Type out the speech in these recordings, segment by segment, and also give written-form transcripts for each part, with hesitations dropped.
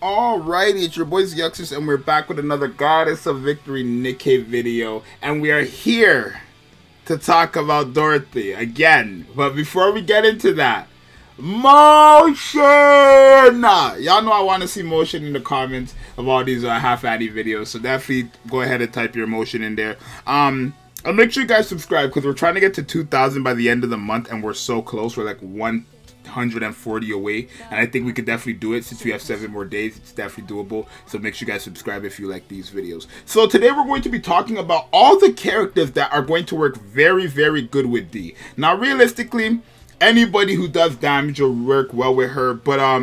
Alrighty, it's your boy Zxous, and we're back with another Goddess of Victory Nikke video, and we are here to talk about Dorothy again. But before we get into that, motion! Y'all know I want to see motion in the comments of all these half-addy videos, so definitely go ahead and type your motion in there. And make sure you guys subscribe, because we're trying to get to 2,000 by the end of the month, and we're so close. We're like 140 away, and I think we could definitely do it since we have 7 more days. It's definitely doable, so make sure you guys subscribe if you like these videos. So today we're going to be talking about all the characters that are going to work very, very good with D. Now realistically, anybody who does damage will work well with her, but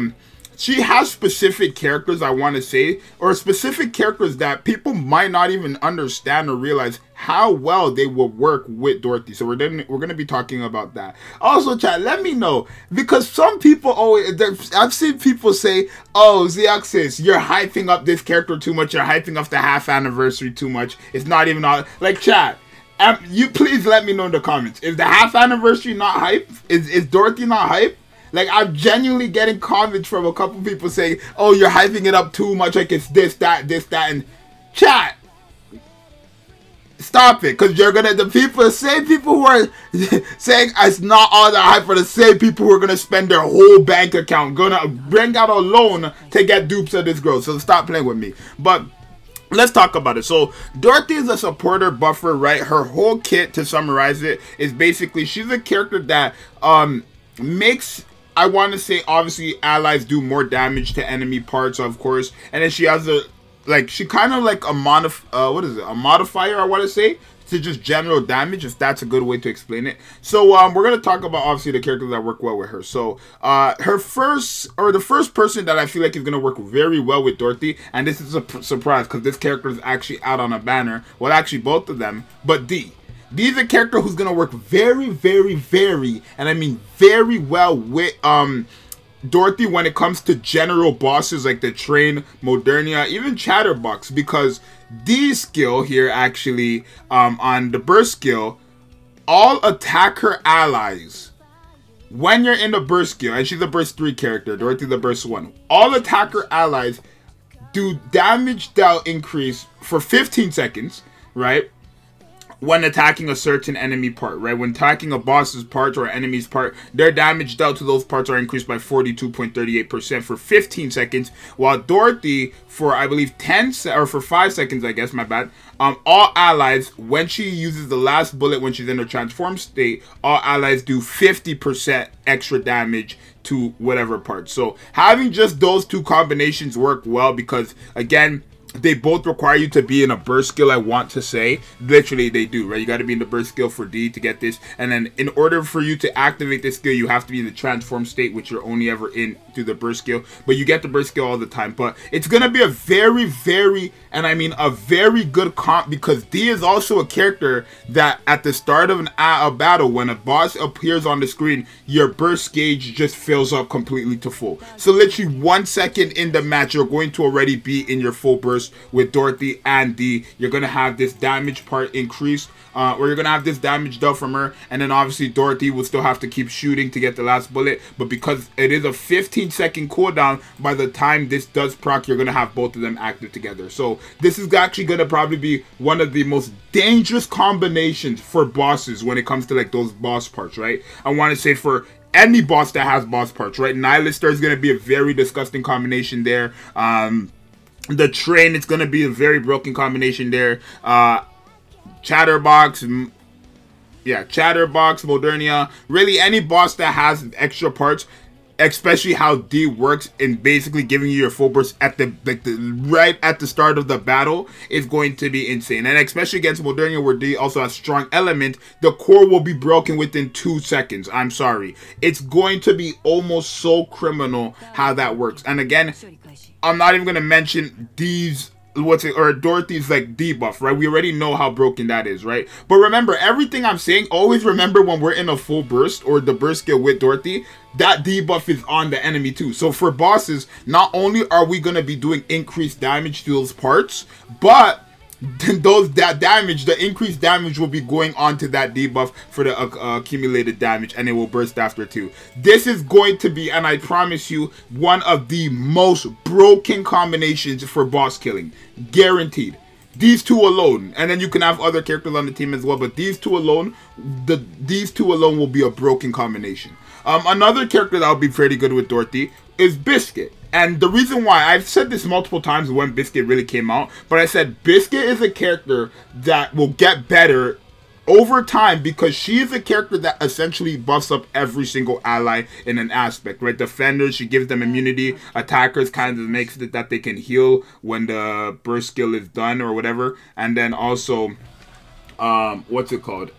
she has specific characters, I want to say, or specific characters that people might not even understand or realize how well they will work with Dorothy. So we're going to be talking about that. Also, chat, let me know, because some people always, I've seen people say, oh, Zxous, you're hyping up this character too much, you're hyping up the half anniversary too much, it's not even all, like, chat, you please let me know in the comments, is the half anniversary not hype? Is Dorothy not hype? Like, I'm genuinely getting comments from a couple people saying, oh, you're hyping it up too much, like it's this, that, and chat. Stop it, because you're gonna, the same people who are saying it's not all that hype are the same people who are gonna spend their whole bank account, gonna bring out a loan to get dupes of this girl. So stop playing with me. But let's talk about it. So Dorothy is a supporter buffer, right? Her whole kit, to summarize it, is basically she's a character that makes, I want to say, obviously allies do more damage to enemy parts, of course, and then she has a, like, she kind of like a a modifier, I want to say, to just general damage, if that's a good way to explain it. So we're going to talk about obviously the characters that work well with her. So the first person that I feel like is going to work very well with Dorothy, and this is a surprise because this character is actually out on a banner, well, actually both of them, but D. D is a character who's going to work very, very, very, and I mean very well with Dorothy when it comes to general bosses like the Train, Modernia, even Chatterbox, because D's skill here actually, on the burst skill, all attacker allies, when you're in the burst skill, and she's a burst 3 character, Dorothy the burst 1, all attacker allies do damage dealt increase for 15 seconds, right? When attacking a certain enemy part, right? When attacking a boss's part or enemy's part, their damage dealt to those parts are increased by 42.38% for 15 seconds, while Dorothy, for I believe 5 seconds, I guess, my bad, all allies, when she uses the last bullet when she's in her transform state, all allies do 50% extra damage to whatever part. So having just those two combinations work well, because again, they both require you to be in a burst skill, I want to say. Literally, they do, right? You got to be in the burst skill for D to get this. And then in order for you to activate this skill, you have to be in the transform state, which you're only ever in through the burst skill. But you get the burst skill all the time. But it's going to be a very, very, and I mean a very good comp, because D is also a character that at the start of a battle, when a boss appears on the screen, your burst gauge just fills up completely to full. So literally 1 second in the match, you're going to already be in your full burst with Dorothy and D. You're gonna have this damage part increased, or you're gonna have this damage dealt from her, and then obviously Dorothy will still have to keep shooting to get the last bullet, but because it is a 15-second cooldown, by the time this does proc, you're gonna have both of them active together. So this is actually gonna probably be one of the most dangerous combinations for bosses when it comes to like those boss parts, right? I want to say for any boss that has boss parts, right? Nihilister is gonna be a very disgusting combination there. The Train, it's going to be a very broken combination there. Chatterbox, Chatterbox, Modernia, really any boss that has extra parts, especially how D works in basically giving you your full burst at right at the start of the battle, is going to be insane. And especially against Modernia, where D also has strong element, the core will be broken within 2 seconds. I'm sorry. It's going to be almost so criminal how that works. And again, I'm not even going to mention D's, Dorothy's like debuff, right? We already know how broken that is, right? But remember, everything I'm saying, always remember when we're in a full burst or the burst skill with Dorothy, that debuff is on the enemy too. So for bosses, not only are we going to be doing increased damage to those parts, but that damage, the increased damage will be going on to that debuff for the accumulated damage, and it will burst after too. This is going to be, and I promise you, one of the most broken combinations for boss killing, guaranteed. These two alone, and then you can have other characters on the team as well, but these two alone, will be a broken combination. Another character that will be pretty good with Dorothy is Biscuit. And the reason why, I've said this multiple times when Biscuit really came out, but I said Biscuit is a character that will get better over time because she is a character that essentially buffs up every single ally in an aspect, right? Defenders, she gives them immunity. Attackers kind of makes it that they can heal when the burst skill is done or whatever. And then also, what's it called?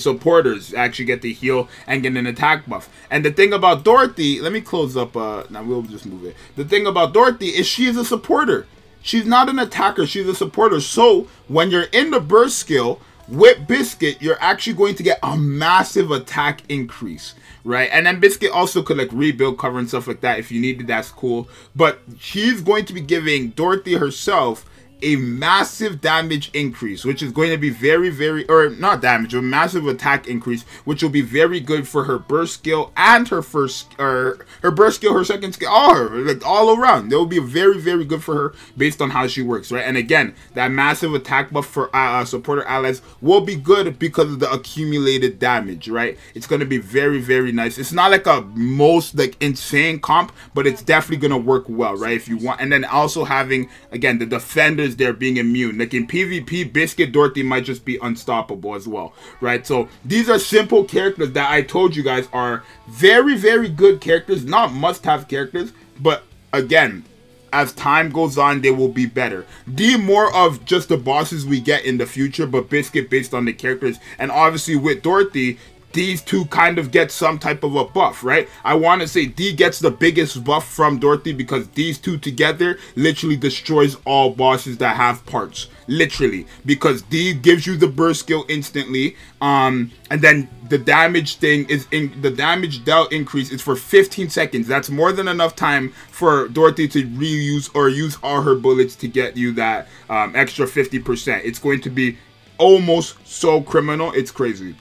Supporters actually get to heal and get an attack buff. And the thing about Dorothy, let me close up, now we'll just move it. The thing about Dorothy is she is a supporter. She's not an attacker, she's a supporter. So when you're in the burst skill, with Biscuit, you're actually going to get a massive attack increase, right? And then Biscuit also could like rebuild cover and stuff like that if you need it, that's cool. But she's going to be giving Dorothy herself a massive damage increase, which is going to be or not damage, a massive attack increase, which will be very good for her burst skill and her her burst skill, her second skill, all around. That will be very good for her based on how she works, right? And again, that massive attack buff for supporter allies will be good because of the accumulated damage, right? It's going to be very nice. It's not like a most like insane comp, but it's definitely going to work well, right? If you want, and then also having again the defenders there being immune. Like in PvP, Biscuit Dorothy might just be unstoppable as well, right? So these are simple characters that I told you guys are very good characters, not must-have characters, but again, as time goes on, they will be better. More of just the bosses we get in the future, but Biscuit based on the characters, and obviously with Dorothy, these two kind of get some type of a buff, right? I want to say D gets the biggest buff from Dorothy because these two together literally destroys all bosses that have parts. Literally. Because D gives you the burst skill instantly. And then the damage thing is the damage dealt increase is for 15 seconds. That's more than enough time for Dorothy to reuse or use all her bullets to get you that extra 50%. It's going to be almost so criminal. It's crazy.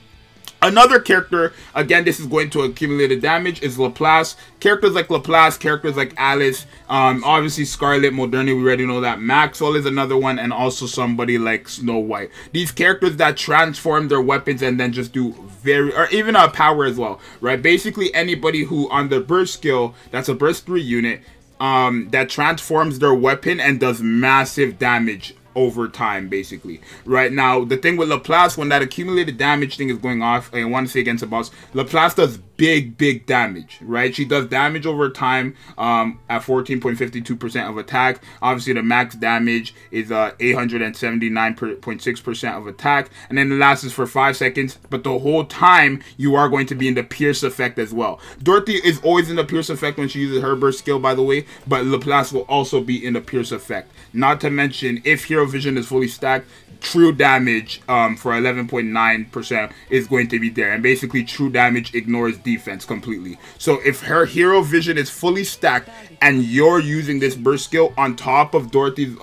Another character, again, this is going to accumulate damage, is Laplace. Characters like Laplace, characters like Alice, obviously Scarlet, Modernity, we already know that. Maxwell is another one, and also somebody like Snow White. These characters that transform their weapons and then just do or even a power as well, right? Basically anybody who on their burst skill, that's a burst 3 unit, that transforms their weapon and does massive damage over time, basically. Right now, the thing with Laplace, when that accumulated damage thing is going off, I want to say against a boss, Laplace does big damage, right? She does damage over time at 14.52% of attack. Obviously, the max damage is 879.6% of attack, and then it lasts for 5 seconds, but the whole time you are going to be in the pierce effect as well. Dorothy is always in the pierce effect when she uses her burst skill, by the way, but Laplace will also be in the pierce effect. Not to mention, if Hero Vision is fully stacked, true damage for 11.9% is going to be there, and basically true damage ignores defense completely. So if her Hero Vision is fully stacked and you're using this burst skill on top of Dorothy's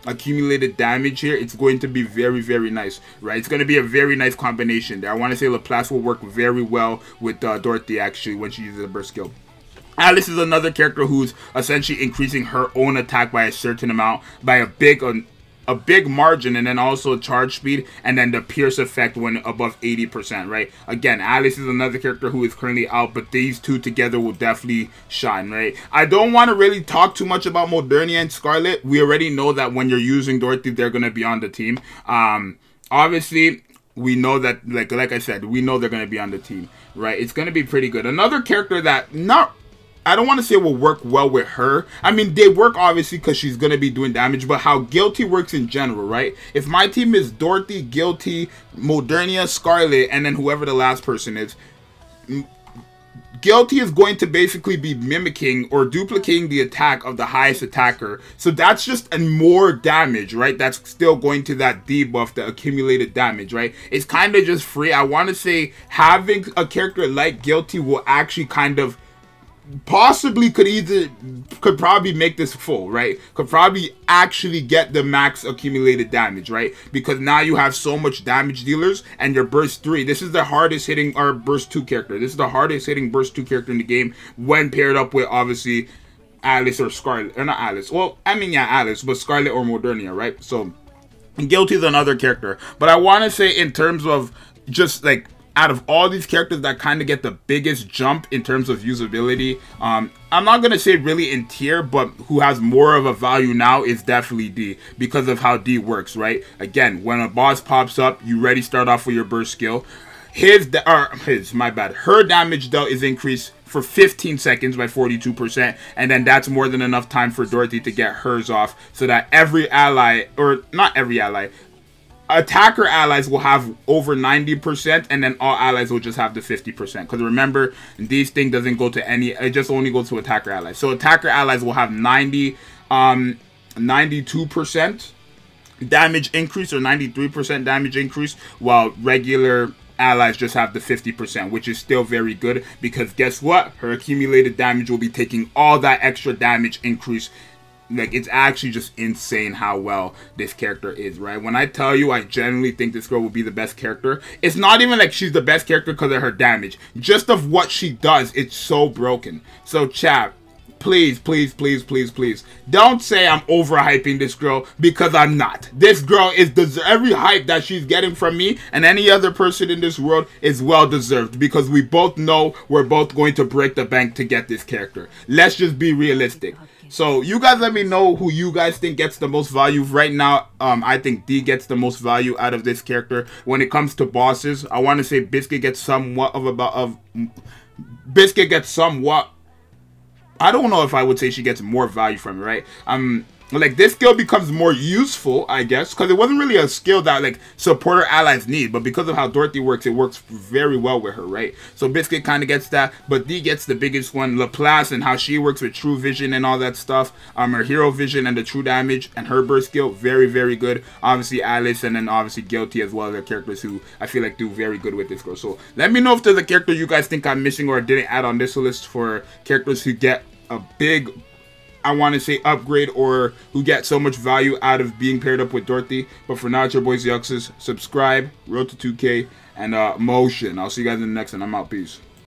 accumulated damage here, it's going to be very nice, right? It's going to be a very nice combination there. I want to say Laplace will work very well with Dorothy actually when she uses a burst skill. Alice is another character who's essentially increasing her own attack by a certain amount, by a big margin, and then also charge speed, and then the pierce effect when above 80%, right? Again, Alice is another character who is currently out, but these two together will definitely shine, right? I don't want to really talk too much about Modernia and Scarlet. We already know that when you're using Dorothy, they're going to be on the team. Obviously, we know that, like I said, we know they're going to be on the team, right? It's going to be pretty good. Another character that I don't want to say will work well with her. I mean, they work obviously because she's going to be doing damage, but how Guilty works in general, right? If my team is Dorothy, Guilty, Modernia, Scarlet, and then whoever the last person is, Guilty is going to basically be mimicking or duplicating the attack of the highest attacker. So that's just more damage, right? That's still going to that debuff, the accumulated damage, right? It's kind of just free. I want to say having a character like Guilty will actually kind of possibly could probably make this full, right? Could probably actually get the max accumulated damage, right? Because now you have so much damage dealers, and your burst 3, this is the hardest hitting, or burst 2 character. This is the hardest hitting burst 2 character in the game when paired up with, obviously, Alice or Scarlet. Or not Alice. Well, I mean, yeah, Alice, but Scarlet or Modernia, right? So, Guilty is another character. But I want to say in terms of just, like, out of all these characters that kind of get the biggest jump in terms of usability, I'm not going to say really in tier, but who has more of a value now is definitely D, because of how D works, right? Again, when a boss pops up, you already start off with your burst skill. Her damage dealt is increased for 15 seconds by 42%, and then that's more than enough time for Dorothy to get hers off, so that every ally, or not every ally, attacker allies will have over 90%, and then all allies will just have the 50%. Because remember, these thing doesn't go to any, it just only goes to attacker allies. So attacker allies will have 92% damage increase, or 93% damage increase, while regular allies just have the 50%, which is still very good, because guess what? Her accumulated damage will be taking all that extra damage increase. Like, it's actually just insane how well this character is, right? When I tell you I genuinely think this girl will be the best character, it's not even like she's the best character because of her damage. Just of what she does, it's so broken. So, chat, please, please, please, please, please, don't say I'm overhyping this girl, because I'm not. This girl is every hype that she's getting from me and any other person in this world is well deserved, because we both know we're both going to break the bank to get this character. Let's just be realistic. So you guys let me know who you guys think gets the most value. Right now, I think D gets the most value out of this character. When it comes to bosses, I want to say Biscuit gets somewhat I don't know if I would say she gets more value from it, right? Like, this skill becomes more useful, I guess, because it wasn't really a skill that, like, supporter allies need, but because of how Dorothy works, it works very well with her, right? So Biscuit kind of gets that, but D gets the biggest one. Laplace and how she works with true vision and all that stuff, her hero vision and the true damage and her burst skill, very, very good. Obviously Alice, and then obviously Guilty as well, the characters who I feel like do very good with this girl. So let me know if there's a character you guys think I'm missing or didn't add on this list for characters who get a big, I want to say, upgrade, or who get so much value out of being paired up with Dorothy. But for now, it's your boy Zxous. Subscribe, road to 2K, and motion. I'll see you guys in the next one. I'm out. Peace.